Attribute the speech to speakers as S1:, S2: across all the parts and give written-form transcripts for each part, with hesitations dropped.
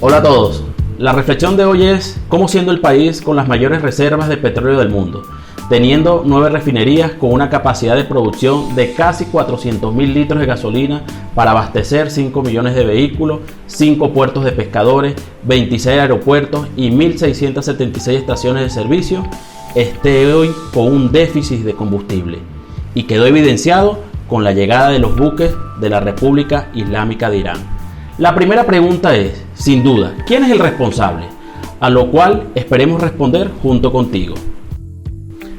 S1: Hola a todos. La reflexión de hoy es cómo siendo el país con las mayores reservas de petróleo del mundo, teniendo 9 refinerías con una capacidad de producción de casi 400.000 litros de gasolina para abastecer 5 millones de vehículos, 5 puertos de pescadores, 26 aeropuertos y 1.676 estaciones de servicio, esté hoy con un déficit de combustible, y quedó evidenciado con la llegada de los buques de la República Islámica de Irán. La primera pregunta es, sin duda, ¿quién es el responsable? A lo cual esperemos responder junto contigo.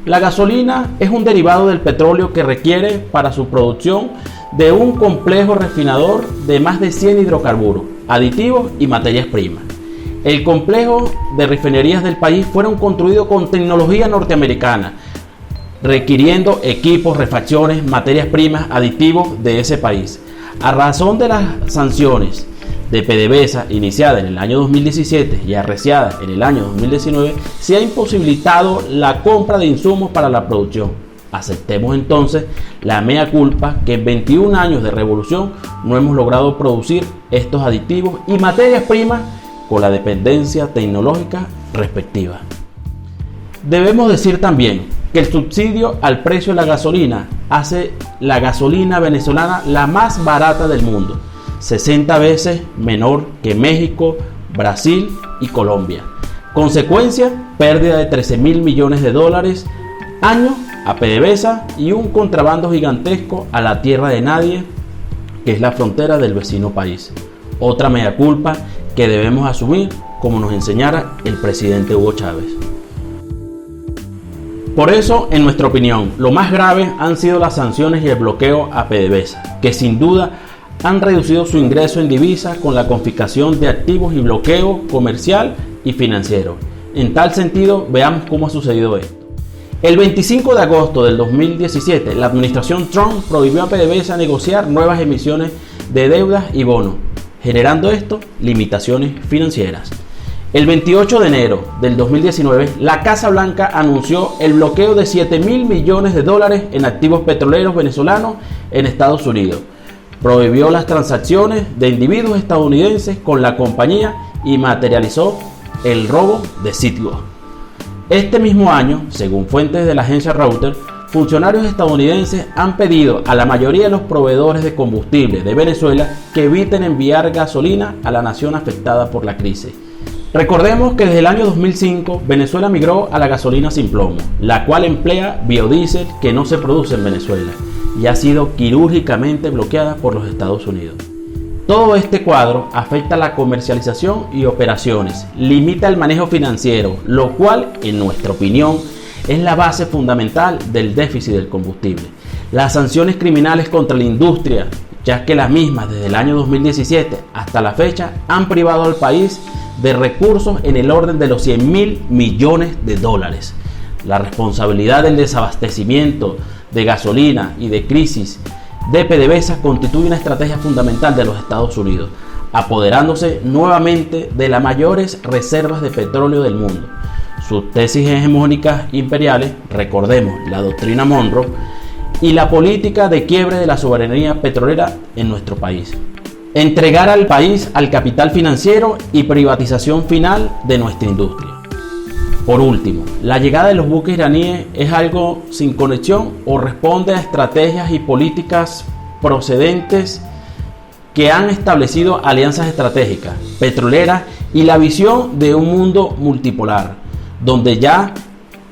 S1: La gasolina es un derivado del petróleo que requiere para su producción de un complejo refinador de más de 100 hidrocarburos, aditivos y materias primas. El complejo de refinerías del país fueron construidos con tecnología norteamericana, requiriendo equipos, refacciones, materias primas, aditivos de ese país. A razón de las sanciones de PDVSA iniciadas en el año 2017 y arreciadas en el año 2019, se ha imposibilitado la compra de insumos para la producción. Aceptemos entonces la mea culpa que en 21 años de revolución no hemos logrado producir estos aditivos y materias primas con la dependencia tecnológica respectiva. Debemos decir también que el subsidio al precio de la gasolina hace la gasolina venezolana la más barata del mundo, 60 veces menor que México, Brasil y Colombia. Consecuencia, pérdida de 13.000 millones de dólares año a PDVSA y un contrabando gigantesco a la tierra de nadie, que es la frontera del vecino país. Otra mea culpa que debemos asumir, como nos enseñara el presidente Hugo Chávez. Por eso, en nuestra opinión, lo más grave han sido las sanciones y el bloqueo a PDVSA, que sin duda han reducido su ingreso en divisa con la confiscación de activos y bloqueo comercial y financiero. En tal sentido, veamos cómo ha sucedido esto. El 25 de agosto del 2017, la administración Trump prohibió a PDVSA negociar nuevas emisiones de deudas y bonos, generando esto limitaciones financieras. El 28 de enero del 2019, la Casa Blanca anunció el bloqueo de 7.000 millones de dólares en activos petroleros venezolanos en Estados Unidos. Prohibió las transacciones de individuos estadounidenses con la compañía y materializó el robo de Citgo. Este mismo año, según fuentes de la agencia Reuters, funcionarios estadounidenses han pedido a la mayoría de los proveedores de combustible de Venezuela que eviten enviar gasolina a la nación afectada por la crisis. Recordemos que desde el año 2005 Venezuela migró a la gasolina sin plomo, la cual emplea biodiesel que no se produce en Venezuela y ha sido quirúrgicamente bloqueada por los Estados Unidos. Todo este cuadro afecta la comercialización y operaciones, limita el manejo financiero, lo cual, en nuestra opinión, es la base fundamental del déficit del combustible. Las sanciones criminales contra la industria, ya que las mismas desde el año 2017 hasta la fecha han privado al país de recursos en el orden de los 100.000 millones de dólares. La responsabilidad del desabastecimiento de gasolina y de crisis de PDVSA constituye una estrategia fundamental de los Estados Unidos, apoderándose nuevamente de las mayores reservas de petróleo del mundo. Sus tesis hegemónicas imperiales, recordemos la doctrina Monroe, y la política de quiebre de la soberanía petrolera en nuestro país. Entregar al país al capital financiero y privatización final de nuestra industria. Por último, ¿la llegada de los buques iraníes es algo sin conexión o responde a estrategias y políticas procedentes que han establecido alianzas estratégicas, petroleras y la visión de un mundo multipolar, donde ya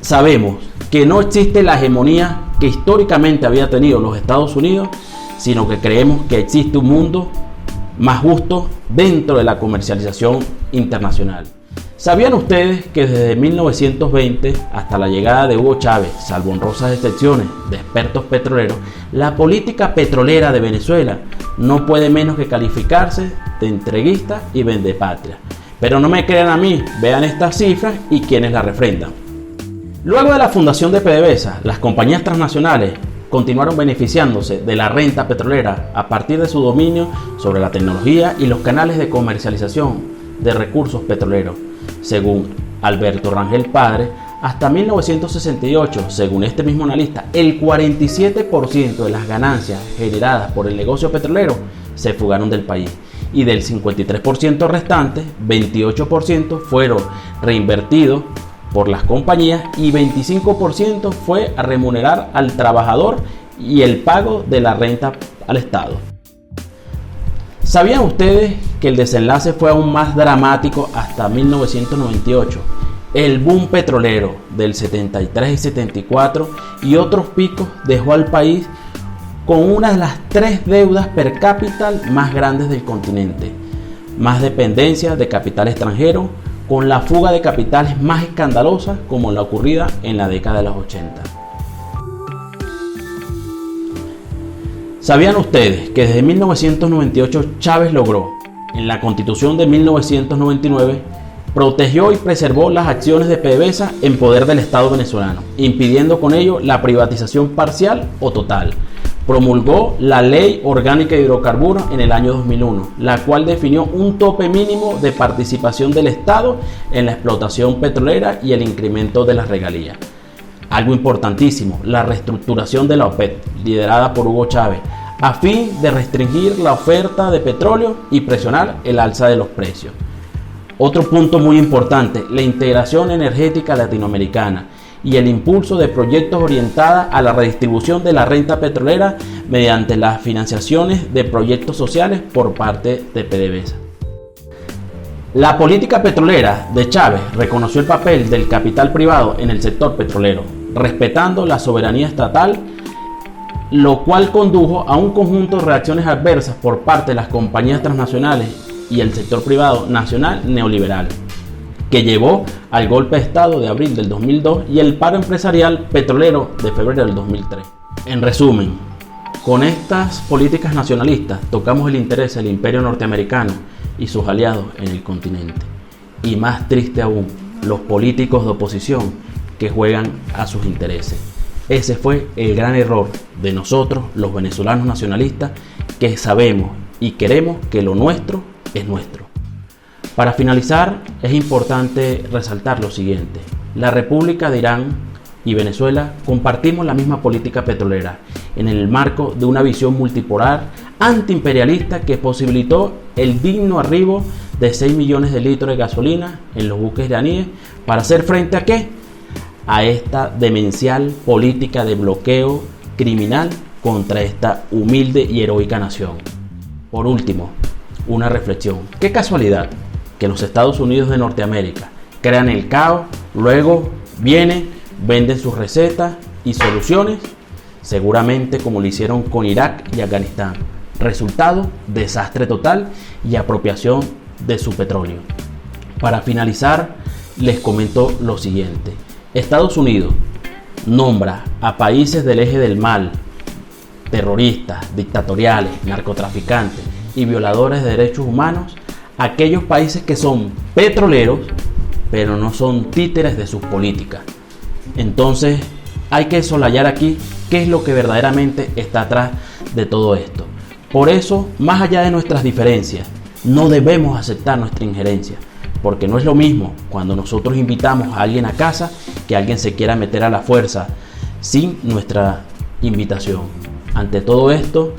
S1: sabemos que no existe la hegemonía que históricamente había tenido los Estados Unidos, sino que creemos que existe un mundo más justo dentro de la comercialización internacional? ¿Sabían ustedes que desde 1920 hasta la llegada de Hugo Chávez, salvo honrosas excepciones de expertos petroleros, la política petrolera de Venezuela no puede menos que calificarse de entreguista y vendepatria? Pero no me crean a mí, vean estas cifras y quienes la refrendan. Luego de la fundación de PDVSA, las compañías transnacionales continuaron beneficiándose de la renta petrolera a partir de su dominio sobre la tecnología y los canales de comercialización de recursos petroleros. Según Alberto Rangel Padre, hasta 1968, según este mismo analista, el 47% de las ganancias generadas por el negocio petrolero se fugaron del país y del 53% restante, 28% fueron reinvertidos por las compañías y 25% fue a remunerar al trabajador y el pago de la renta al Estado. ¿Sabían ustedes que el desenlace fue aún más dramático hasta 1998? El boom petrolero del 73 y 74 y otros picos dejó al país con una de las 3 deudas per cápita más grandes del continente, más dependencia de capital extranjero, con la fuga de capitales más escandalosa como la ocurrida en la década de los 80. ¿Sabían ustedes que desde 1998 Chávez logró, en la Constitución de 1999, protegió y preservó las acciones de PDVSA en poder del Estado venezolano, impidiendo con ello la privatización parcial o total? Promulgó la Ley Orgánica de Hidrocarburos en el año 2001, la cual definió un tope mínimo de participación del Estado en la explotación petrolera y el incremento de las regalías. Algo importantísimo, la reestructuración de la OPEP, liderada por Hugo Chávez, a fin de restringir la oferta de petróleo y presionar el alza de los precios. Otro punto muy importante, la integración energética latinoamericana y el impulso de proyectos orientados a la redistribución de la renta petrolera mediante las financiaciones de proyectos sociales por parte de PDVSA. La política petrolera de Chávez reconoció el papel del capital privado en el sector petrolero, respetando la soberanía estatal, lo cual condujo a un conjunto de reacciones adversas por parte de las compañías transnacionales y el sector privado nacional neoliberal, que llevó al golpe de Estado de abril del 2002 y el paro empresarial petrolero de febrero del 2003. En resumen, con estas políticas nacionalistas tocamos el interés del imperio norteamericano y sus aliados en el continente. Y más triste aún, los políticos de oposición que juegan a sus intereses. Ese fue el gran error de nosotros, los venezolanos nacionalistas, que sabemos y queremos que lo nuestro es nuestro. Para finalizar, es importante resaltar lo siguiente. La República de Irán y Venezuela compartimos la misma política petrolera en el marco de una visión multipolar antiimperialista que posibilitó el digno arribo de 6 millones de litros de gasolina en los buques iraníes para hacer frente a ¿qué? A esta demencial política de bloqueo criminal contra esta humilde y heroica nación. Por último, una reflexión. Qué casualidad que los Estados Unidos de Norteamérica crean el caos, luego vienen, venden sus recetas y soluciones, seguramente como lo hicieron con Irak y Afganistán. Resultado, desastre total y apropiación de su petróleo. Para finalizar, les comento lo siguiente. Estados Unidos nombra a países del eje del mal, terroristas, dictatoriales, narcotraficantes y violadores de derechos humanos, aquellos países que son petroleros, pero no son títeres de sus políticas. Entonces, hay que solayar aquí qué es lo que verdaderamente está atrás de todo esto. Por eso, más allá de nuestras diferencias, no debemos aceptar nuestra injerencia, porque no es lo mismo cuando nosotros invitamos a alguien a casa que alguien se quiera meter a la fuerza sin nuestra invitación. Ante todo esto,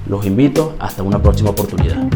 S1: los invito hasta una próxima oportunidad.